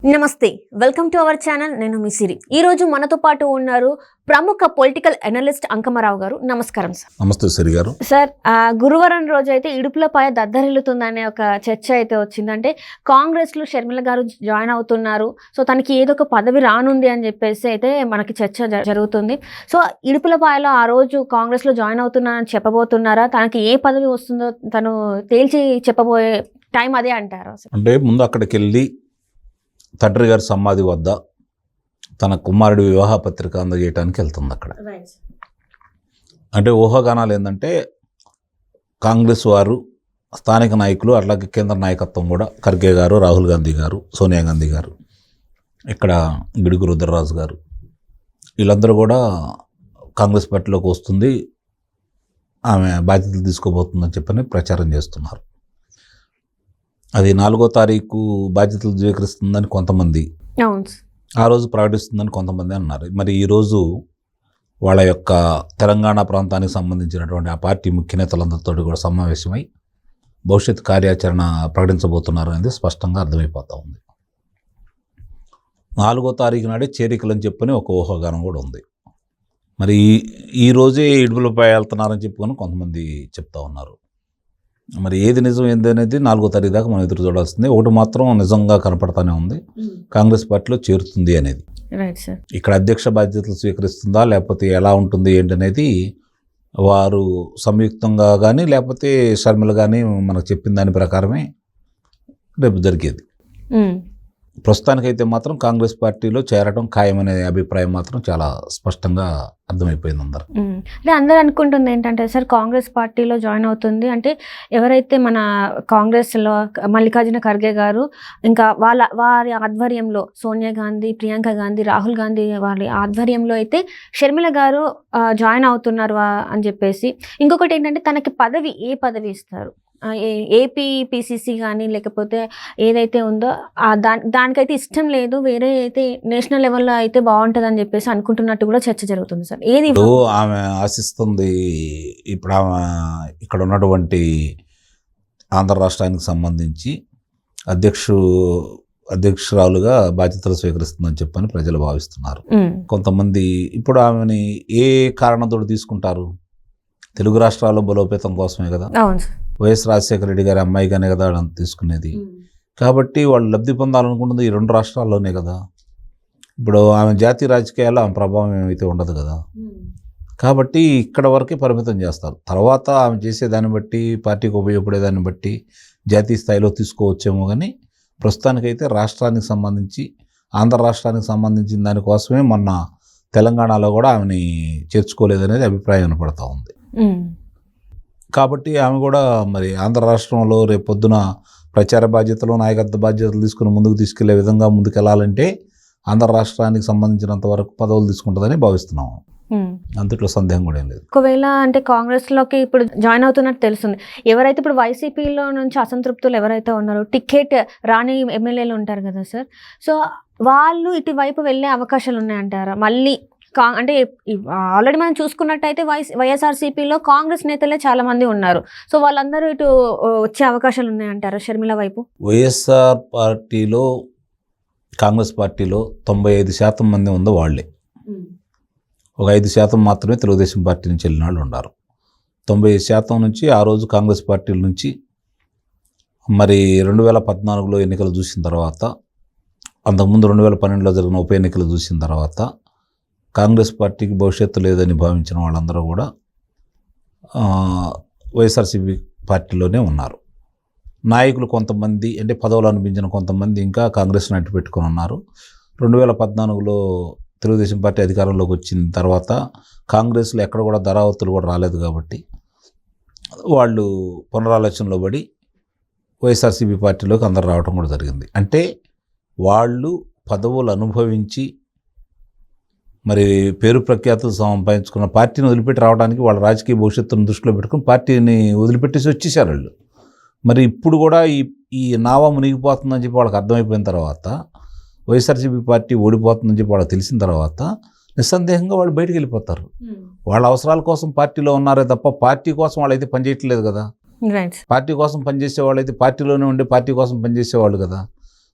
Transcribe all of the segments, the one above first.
నమస్తే, welcome to our channel. నేను మీ సిరి. ఈ రోజు మనతో పాటు ఉన్నారు ప్రముఖ పొలిటికల్ అనలిస్ట్ అంకమరావు గారు. నమస్కారం సార్. నమస్తే సిరి గారు. సార్, గురువారం రోజు అయితే ఇడుపులపై దద్దరిల్లుతుందనే ఒక చర్చ అయితే వచ్చిందంటే కాంగ్రెస్లో షర్మిల గారు జాయిన్ అవుతున్నారు. సో తనకి ఏదో ఒక పదవి రానుంది అని చెప్పేసి అయితే మనకి చర్చ జరుగుతుంది. సో ఇడుపులపాయలో ఆ రోజు కాంగ్రెస్లో జాయిన్ అవుతున్నారని చెప్పబోతున్నారా? తనకి ఏ పదవి వస్తుందో తను తేల్చి చెప్పబోయే టైం అదే అంటారా? అంటే ముందు అక్కడికి వెళ్ళి తండ్రి గారి సమాధి వద్ద తన కుమారుడి వివాహ పత్రిక అందజేయడానికి వెళ్తుంది. అక్కడ అంటే ఊహాగానాలు ఏంటంటే కాంగ్రెస్ వారు, స్థానిక నాయకులు, అట్లాగే కేంద్ర నాయకత్వం కూడా ఖర్గే గారు, రాహుల్ గాంధీ గారు, సోనియా గాంధీ గారు, ఇక్కడ గిడుగు రుద్రరాజు గారు, వీళ్ళందరూ కూడా కాంగ్రెస్ పార్టీలోకి వస్తుంది, ఆమె బాధ్యతలు తీసుకోబోతుందని చెప్పని ప్రచారం చేస్తున్నారు. అది 4వ తారీఖు బాధ్యతలు స్వీకరిస్తుందని కొంతమంది, ఆ రోజు ప్రకటిస్తుందని కొంతమంది అన్నారు. మరి ఈరోజు వాళ్ళ యొక్క తెలంగాణ ప్రాంతానికి సంబంధించినటువంటి ఆ పార్టీ ముఖ్య నేతలందరితో కూడా సమావేశమై భవిష్యత్ కార్యాచరణ ప్రకటించబోతున్నారు అనేది స్పష్టంగా అర్థమైపోతూ ఉంది. 4వ తారీఖు నాడే చేరికలని చెప్పని ఒక ఊహాగానం కూడా ఉంది. మరి ఈ రోజే ఇడుపులపై వెళ్తున్నారని చెప్పుకొని కొంతమంది చెప్తా ఉన్నారు. మరి ఏది నిజం ఏంది అనేది 4వ తారీఖు దాకా మనం ఎదురు చూడాల్సిందే. ఒకటి మాత్రం నిజంగా కనపడతానే ఉంది, కాంగ్రెస్ పార్టీలో చేరుతుంది అనేది. ఇక్కడ అధ్యక్ష బాధ్యతలు స్వీకరిస్తుందా లేకపోతే ఎలా ఉంటుంది ఏంటి అనేది వారు సంయుక్తంగా కానీ లేకపోతే షర్మిల కానీ మనకు చెప్పిన దాని ప్రకారమే రేపు జరిగేది. ప్రస్తుతానికైతే మాత్రం కాంగ్రెస్ పార్టీలో చేరడం ఖాయమనే అభిప్రాయం మాత్రం చాలా స్పష్టంగా అర్థమైపోయింది అందరు. అంటే అందరూ అనుకుంటుంది ఏంటంటే సార్, కాంగ్రెస్ పార్టీలో జాయిన్ అవుతుంది అంటే ఎవరైతే మన కాంగ్రెస్లో మల్లికార్జున ఖర్గే గారు, ఇంకా వారి ఆధ్వర్యంలో సోనియా గాంధీ, ప్రియాంక గాంధీ, రాహుల్ గాంధీ వారి ఆధ్వర్యంలో అయితే షర్మిల గారు జాయిన్ అవుతున్నారు అని చెప్పేసి. ఇంకొకటి ఏంటంటే తనకి పదవి, ఏ పదవి ఇస్తారు, ఏపీ పిసిసి కానీ లేకపోతే ఏదైతే ఉందో దానికైతే ఇష్టం లేదు, వేరే అయితే నేషనల్ లెవెల్లో అయితే బాగుంటుంది అని చెప్పేసి అనుకుంటున్నట్టు కూడా చర్చ జరుగుతుంది సార్. ఏది ఆమె ఆశిస్తుంది? ఇప్పుడు ఆమె ఇక్కడ ఉన్నటువంటి ఆంధ్ర రాష్ట్రానికి సంబంధించి అధ్యక్షురాలుగా బాధ్యతలు స్వీకరిస్తుందని చెప్పని ప్రజలు భావిస్తున్నారు. కొంతమంది ఇప్పుడు ఆమెని ఏ కారణంతో తీసుకుంటారు? తెలుగు రాష్ట్రాల్లో బలోపేతం కోసమే కదా, వైఎస్ రాజశేఖర రెడ్డి గారి అమ్మాయిగానే కదా వాళ్ళని తీసుకునేది. కాబట్టి వాళ్ళు లబ్ధి పొందాలనుకుంటుంది ఈ 2 రాష్ట్రాల్లోనే కదా. ఇప్పుడు ఆమె జాతీయ రాజకీయాల్లో ఆమె ప్రభావం ఏమైతే ఉండదు కదా. కాబట్టి ఇక్కడ వరకే పరిమితం చేస్తారు. తర్వాత ఆమె చేసేదాన్ని బట్టి, పార్టీకి ఉపయోగపడేదాన్ని బట్టి జాతీయ స్థాయిలో తీసుకోవచ్చేమో. కానీ ప్రస్తుతానికైతే రాష్ట్రానికి సంబంధించి, ఆంధ్ర రాష్ట్రానికి సంబంధించిన దానికోసమే మొన్న తెలంగాణలో కూడా ఆమెని చేర్చుకోలేదనేది అభిప్రాయం వినపడతా ఉంది. కాబట్టి ఆమె కూడా మరి ఆంధ్ర రాష్ట్రంలో రేపు పొద్దున ప్రచార బాధ్యతలు, నాయకత్వ బాధ్యతలు తీసుకుని ముందుకు తీసుకెళ్లే విధంగా ముందుకెళ్లాలంటే ఆంధ్ర రాష్ట్రానికి సంబంధించినంత వరకు పదవులు తీసుకుంటుందని భావిస్తున్నాము. అంతట్లో సందేహం కూడా ఏం లేదు. ఒకవేళ అంటే కాంగ్రెస్లోకి ఇప్పుడు జాయిన్ అవుతున్నట్టు తెలుస్తుంది. ఎవరైతే ఇప్పుడు వైసీపీలో నుంచి అసంతృప్తులు ఎవరైతే ఉన్నారో, టికెట్ రాని ఎమ్మెల్యేలు ఉంటారు కదా సార్, సో వాళ్ళు ఇటువైపు వెళ్ళే అవకాశాలు ఉన్నాయంటారా? మళ్ళీ అంటే ఆల్రెడీ మనం చూసుకున్నట్టయితే వైఎస్ఆర్సీపీలో కాంగ్రెస్ నేతలే చాలా మంది ఉన్నారు. సో వాళ్ళందరూ ఇటు వచ్చే అవకాశాలు ఉన్నాయంటారా షర్మిల వైపు? వైఎస్ఆర్ పార్టీలో, కాంగ్రెస్ పార్టీలో 95% మంది ఉందో వాళ్ళే. ఒక 5% మాత్రమే తెలుగుదేశం పార్టీ నుంచి వెళ్ళిన వాళ్ళు ఉన్నారు. 90% నుంచి ఆ రోజు కాంగ్రెస్ పార్టీల నుంచి మరి 2014లో ఎన్నికలు చూసిన తర్వాత, అంతకుముందు 2012లో జరిగిన ఉప ఎన్నికలు చూసిన తర్వాత కాంగ్రెస్ పార్టీకి భవిష్యత్తు లేదని భావించిన వాళ్ళందరూ కూడా వైఎస్ఆర్సీపీ పార్టీలోనే ఉన్నారు. నాయకులు కొంతమంది, అంటే పదవులు అనిపించిన కొంతమంది ఇంకా కాంగ్రెస్ని అడ్డు పెట్టుకొని ఉన్నారు. 2014లో తెలుగుదేశం పార్టీ అధికారంలోకి వచ్చిన తర్వాత కాంగ్రెస్లో ఎక్కడ కూడా ధరావతులు కూడా రాలేదు కాబట్టి వాళ్ళు పునరాలోచనలో పడి వైఎస్ఆర్సీపీ పార్టీలోకి అందరు రావడం కూడా జరిగింది. అంటే వాళ్ళు పదవులు అనుభవించి మరి పేరు ప్రఖ్యాతులు సంపాదించుకున్న పార్టీని వదిలిపెట్టి రావడానికి వాళ్ళ రాజకీయ భవిష్యత్తును దృష్టిలో పెట్టుకుని పార్టీని వదిలిపెట్టేసి వచ్చేసారు వాళ్ళు. మరి ఇప్పుడు కూడా ఈ నావా మునిగిపోతుందని చెప్పి వాళ్ళకి అర్థమైపోయిన తర్వాత, వైఎస్ఆర్సీపీ పార్టీ ఓడిపోతుందని చెప్పి వాళ్ళకి తెలిసిన తర్వాత నిస్సందేహంగా వాళ్ళు బయటికి వెళ్ళిపోతారు. వాళ్ళ అవసరాల కోసం పార్టీలో ఉన్నారే తప్ప పార్టీ కోసం వాళ్ళైతే పనిచేయట్లేదు కదా. పార్టీ కోసం పనిచేసే వాళ్ళైతే పార్టీలోనే ఉండి పార్టీ కోసం పనిచేసేవాళ్ళు కదా.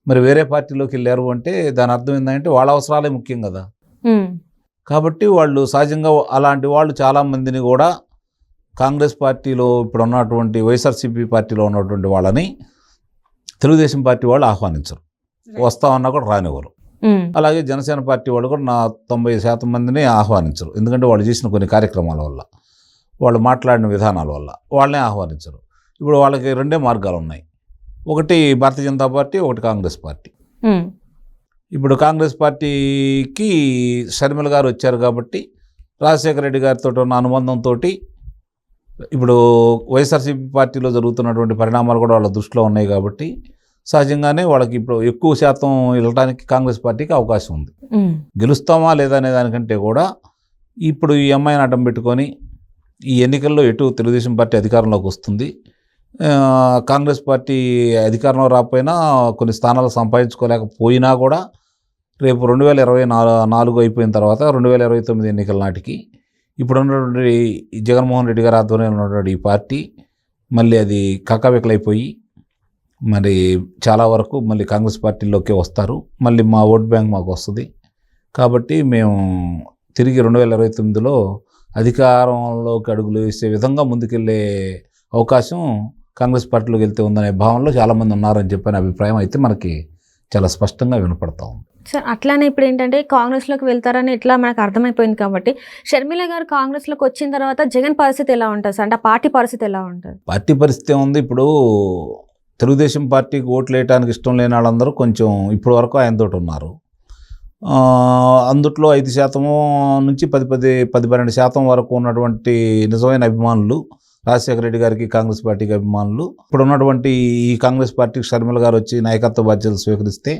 మరి వేరే పార్టీలోకి వెళ్ళారు అంటే దాని అర్థం ఏంటంటే వాళ్ళ అవసరాలే ముఖ్యం కదా. కాబట్టి వాళ్ళు సహజంగా అలాంటి వాళ్ళు చాలామందిని కూడా కాంగ్రెస్ పార్టీలో ఇప్పుడు ఉన్నటువంటి వైఎస్ఆర్సీపీ పార్టీలో ఉన్నటువంటి వాళ్ళని తెలుగుదేశం పార్టీ వాళ్ళు ఆహ్వానించరు, వస్తామన్నా కూడా రానివ్వరు. అలాగే జనసేన పార్టీ వాళ్ళు కూడా 90% మందిని ఆహ్వానించరు, ఎందుకంటే వాళ్ళు చేసిన కొన్ని కార్యక్రమాల వల్ల, వాళ్ళు మాట్లాడిన విధానాల వల్ల వాళ్ళని ఆహ్వానించరు. ఇప్పుడు వాళ్ళకి రెండే మార్గాలు ఉన్నాయి, ఒకటి భారతీయ జనతా పార్టీ, ఒకటి కాంగ్రెస్ పార్టీ. ఇప్పుడు కాంగ్రెస్ పార్టీకి షర్మిల గారు వచ్చారు కాబట్టి రాజశేఖర రెడ్డి గారితో ఉన్న అనుబంధంతో ఇప్పుడు వైఎస్ఆర్సీపీ పార్టీలో జరుగుతున్నటువంటి పరిణామాలు కూడా వాళ్ళ దృష్టిలో ఉన్నాయి కాబట్టి సహజంగానే వాళ్ళకి ఇప్పుడు ఎక్కువ శాతం వెళ్ళడానికి కాంగ్రెస్ పార్టీకి అవకాశం ఉంది. గెలుస్తామా లేదా అనే దానికంటే కూడా ఇప్పుడు ఈ అమ్మాయిని అడ్డం పెట్టుకొని ఈ ఎన్నికల్లో ఎటు తెలుగుదేశం పార్టీ అధికారంలోకి వస్తుంది, కాంగ్రెస్ పార్టీ అధికారంలో రాకపోయినా కొన్ని స్థానాలు సంపాదించుకోలేకపోయినా కూడా రేపు 2024 అయిపోయిన తర్వాత 2029 ఎన్నికల నాటికి ఇప్పుడు ఉన్నటువంటి జగన్మోహన్ రెడ్డి గారి ఆధ్వర్యంలో ఉన్నటువంటి ఈ పార్టీ మళ్ళీ అది కక్కబెక్కలైపోయి మరి చాలా వరకు మళ్ళీ కాంగ్రెస్ పార్టీలోకి వస్తారు, మళ్ళీ మా ఓట్ బ్యాంక్ మాకు వస్తుంది. కాబట్టి మేము తిరిగి 2029లో అధికారంలోకి అడుగులు వేసే విధంగా ముందుకెళ్ళే అవకాశం కాంగ్రెస్ పార్టీలోకి వెళ్తే ఉందనే భావనలో చాలామంది ఉన్నారని చెప్పిన అభిప్రాయం అయితే మనకి చాలా స్పష్టంగా వినపడతా ఉంది. సార్ అట్లానే ఇప్పుడు ఏంటంటే కాంగ్రెస్లోకి వెళ్తారని ఇట్లా మనకు అర్థమైపోయింది కాబట్టి షర్మిల గారు కాంగ్రెస్లోకి వచ్చిన తర్వాత జగన్ పరిస్థితి ఎలా ఉంటుంది సార్, అంటే పార్టీ పరిస్థితి ఎలా ఉంటుంది? పార్టీ పరిస్థితి ఉంది, ఇప్పుడు తెలుగుదేశం పార్టీకి ఓట్లు వేయడానికి ఇష్టం లేని వాళ్ళందరూ కొంచెం ఇప్పటి వరకు ఆయనతో ఉన్నారు. అందుట్లో 5% నుంచి 10-12% వరకు ఉన్నటువంటి నిజమైన అభిమానులు రాజశేఖర రెడ్డి గారికి, కాంగ్రెస్ పార్టీకి అభిమానులు ఇప్పుడు ఉన్నటువంటి ఈ కాంగ్రెస్ పార్టీకి షర్మిల గారు వచ్చి నాయకత్వ బాధ్యతలు స్వీకరిస్తే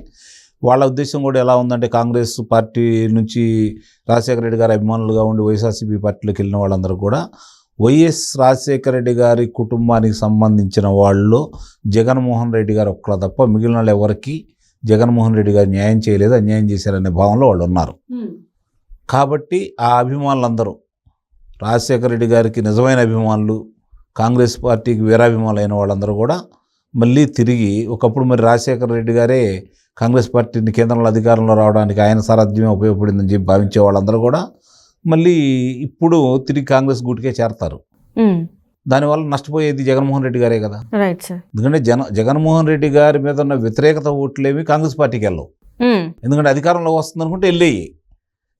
వాళ్ళ ఉద్దేశం కూడా ఎలా ఉందంటే కాంగ్రెస్ పార్టీ నుంచి రాజశేఖర రెడ్డి గారి అభిమానులుగా ఉండి వైఎస్ఆర్సీపీ పార్టీలోకి వెళ్ళిన వాళ్ళందరూ కూడా వైఎస్ రాజశేఖర రెడ్డి గారి కుటుంబానికి సంబంధించిన వాళ్ళు జగన్మోహన్ రెడ్డి గారు ఒక్కళ్ళ తప్ప మిగిలిన వాళ్ళు ఎవరికి జగన్మోహన్ రెడ్డి గారు న్యాయం చేయలేదు, అన్యాయం చేశారనే భావంలో వాళ్ళు ఉన్నారు. కాబట్టి ఆ అభిమానులందరూ రాజశేఖర రెడ్డి గారికి నిజమైన అభిమానులు, కాంగ్రెస్ పార్టీకి వీరాభిమానులు అయిన వాళ్ళందరూ కూడా మళ్ళీ తిరిగి ఒకప్పుడు మరి రాజశేఖర రెడ్డి గారే కాంగ్రెస్ పార్టీని కేంద్రంలో అధికారంలో రావడానికి ఆయన సారథ్యమే ఉపయోగపడిందని చెప్పి భావించే వాళ్ళందరూ కూడా మళ్ళీ ఇప్పుడు తిరిగి కాంగ్రెస్ గూటికే చేరతారు. దానివల్ల నష్టపోయేది జగన్మోహన్ రెడ్డి గారే కదా. Right sir. ఎందుకంటే జగన్మోహన్ రెడ్డి గారి మీద ఉన్న వ్యతిరేకత ఓట్లేవి కాంగ్రెస్ పార్టీకి వెళ్ళవు, ఎందుకంటే అధికారంలో వస్తుంది అనుకుంటే వెళ్ళేయి,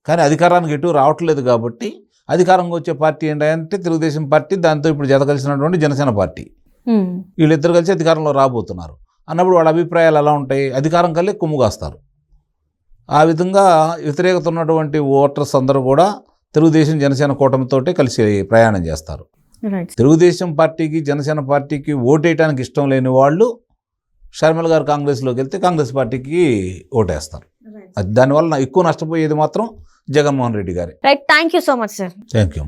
కానీ అధికారానికి ఎటు రావట్లేదు. కాబట్టి అధికారంగా వచ్చే పార్టీ ఏంటంటే తెలుగుదేశం పార్టీ, దాంతో ఇప్పుడు జత కలిసినటువంటి జనసేన పార్టీ, వీళ్ళిద్దరు కలిసి అధికారంలో రాబోతున్నారు అన్నప్పుడు వాళ్ళ అభిప్రాయాలు ఎలా ఉంటాయి, అధికారం కల్లి కొమ్ము కాస్తారు. ఆ విధంగా వ్యతిరేకత ఉన్నటువంటి ఓటర్స్ అందరూ కూడా తెలుగుదేశం జనసేన కూటమితోటే కలిసి ప్రయాణం చేస్తారు. తెలుగుదేశం పార్టీకి జనసేన పార్టీకి ఓటేయడానికి ఇష్టం లేని వాళ్ళు షర్మిల గారు కాంగ్రెస్లోకి వెళ్తే కాంగ్రెస్ పార్టీకి ఓటేస్తారు. దానివల్ల ఎక్కువ నష్టపోయేది మాత్రం జగన్మోహన్ రెడ్డి గారే. Right, thank you so much sir. Thank you.